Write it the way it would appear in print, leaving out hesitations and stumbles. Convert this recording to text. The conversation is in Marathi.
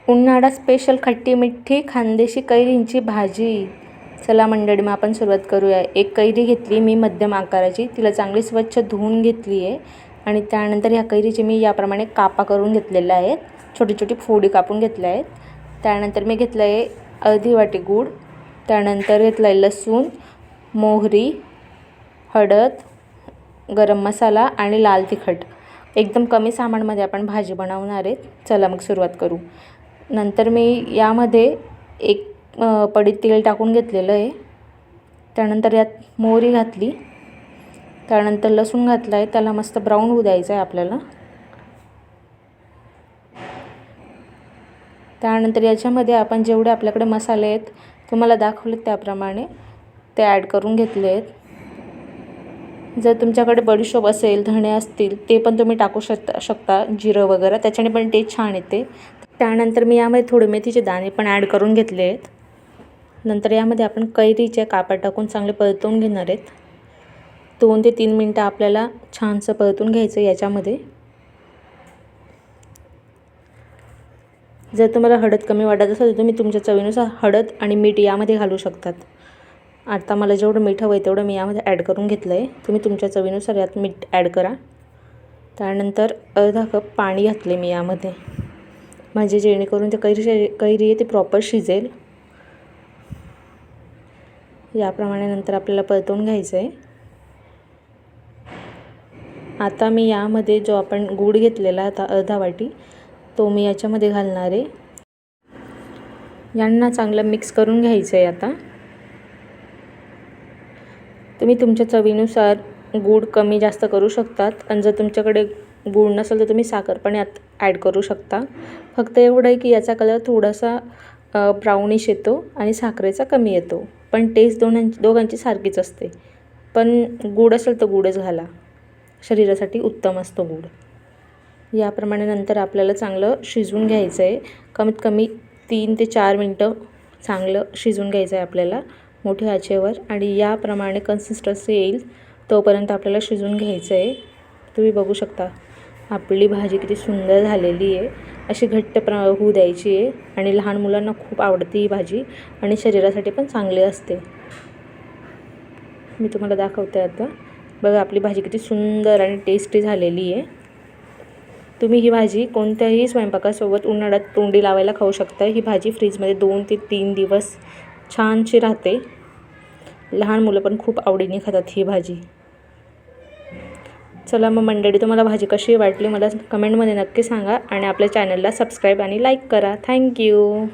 उन्हाळा स्पेशल खट्टी मिठी खानदेशी कैरींची भाजी। चला मंडळी, मग आपण सुरुवात करूया। एक कैरी घेतली मी मध्यम आकाराची, तिला चांगली स्वच्छ धुवून घेतली आहे आणि त्यानंतर ह्या कैरीचे मी याप्रमाणे कापा करून घेतलेल्या आहेत, छोटी छोटी फोडी कापून घेतल्या आहेत। त्यानंतर मी घेतलं आहे अर्धी वाटी गूळ, त्यानंतर घेतलं आहे लसूण, मोहरी, हळद, गरम मसाला आणि लाल तिखट। एकदम कमी सामानामध्ये आपण भाजी बनवणार आहे। चला मग सुरुवात करू। नंतर मी यामध्ये एक पडीत तेल टाकून घेतलेलं आहे। त्यानंतर यात मोहरी घातली, त्यानंतर लसूण घातला आहे, त्याला मस्त ब्राऊन होऊ द्यायचं आहे आपल्याला। त्यानंतर याच्यामध्ये आपण जेवढे आपल्याकडे मसाले आहेत तुम्हाला दाखवले त्याप्रमाणे ते ॲड करून घेतले आहेत। जर तुमच्याकडे बडीशोप असेल, धणे असतील ते पण तुम्ही टाकू शकता, जिरं वगैरे, त्याच्याने पण टेस्ट छान येते। त्यानंतर मी यामध्ये थोडे मेथीचे दाणे पण ॲड करून घेतले आहेत। नंतर यामध्ये आपण कैरीचे कापा टाकून चांगले परतवून घेणार आहेत। 2 ते 3 मिनटं आपल्याला छानसं परतून घ्यायचं याच्यामध्ये। जर तुम्हाला हळद कमी वाटत असेल तर तुम्ही तुमच्या चवीनुसार हळद आणि मीठ यामध्ये घालू शकतात। आता मला जेवढं मीठ हवं आहे तेवढं मी यामध्ये ॲड करून घेतलं आहे, तुम्ही तुमच्या चवीनुसार यात मीठ ॲड करा। त्यानंतर अर्धा कप पाणी घातले मी यामध्ये, म्हणजे जेणेकरून ते कैरी आहे ते प्रॉपर शिजेल। याप्रमाणे नंतर आपल्याला परतवून घ्यायचं आहे। आता मी यामध्ये जो आपण गूळ घेतलेला आता अर्धा वाटी तो मी याच्यामध्ये घालणार आहे। यांना चांगलं मिक्स करून घ्यायचं आहे। आता तुम्ही तुमच्या चवीनुसार गूळ कमी जास्त करू शकतात, आणि जर तुमच्याकडे गूळ नसेल तर तुम्ही साखर पण यात ॲड करू शकता। फक्त एवढं आहे की याचा कलर थोडासा ब्राउनिश येतो आणि साखरेचा कमी येतो, पण टेस्ट दोघांची सारखीच असते। पण गूळ असेल तर गूळच घाला, शरीरासाठी उत्तम असतो गूळ। याप्रमाणे नंतर आपल्याला चांगलं शिजवून घ्यायचं आहे। कमीत कमी 3 ते 4 मिनटं चांगलं शिजवून घ्यायचं आहे आपल्याला मोठ्या आचेवर, आणि याप्रमाणे कन्सिस्टन्सी येईल तोपर्यंत आपल्याला शिजवून घ्यायचं आहे। तुम्ही बघू शकता आपली भाजी किती सुंदर झालेली आहे। अशी घट्ट होऊ द्यायची आहे, आणि लहान मुलांना खूप आवडते ही भाजी आणि शरीरासाठी पण चांगली असते। मी तुम्हाला दाखवते आता, बघा आपली भाजी किती सुंदर आणि टेस्टी झालेली आहे। तुम्ही ही भाजी कोणत्याही स्वयंपाकासोबत उन्हाळ्यात तोंडी लावायला खाऊ शकता। ही भाजी फ्रीजमध्ये 2 ते 3 दिवस छानशी राहते। लहान मुलं पण खूप आवडीने खातात ही भाजी। चला मग मंडळी, तुम्हाला भाजी कशी वाटली मला कमेंटमध्ये नक्की सांगा, आणि आपल्या चॅनलला सबस्क्राईब आणि लाईक करा। थँक्यू।